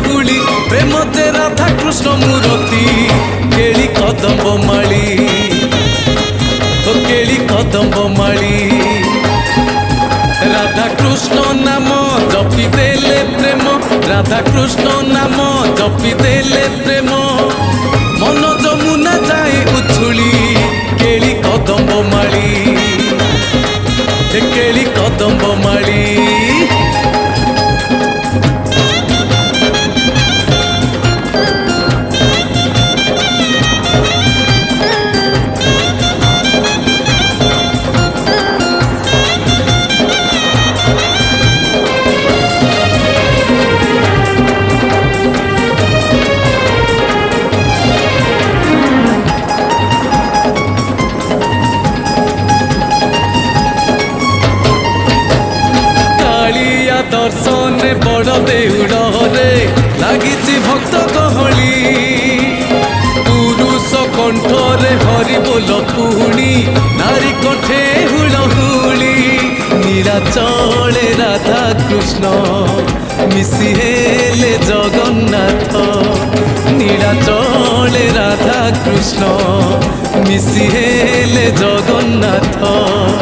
हुली प्रेमते राधा कृष्ण मूर्ति केली कदम्ब माली तो केली कदम्ब माली राधा कृष्ण नाम जपी देले प्रेम राधा कृष्ण नाम जपी देले प्रेम मन जमुना जाए उछुली केली कदम्ब माली केली कदम्ब माली दर्शन बड़ देउड़े लगी भक्त गहली पुरुष कंठरे हरि बोल पुणी नारी कंठे हुलहुली नीलाचले राधा कृष्ण मिसी हेले जगन्नाथ नीलाचले राधा कृष्ण मिसी हेले जगन्नाथ।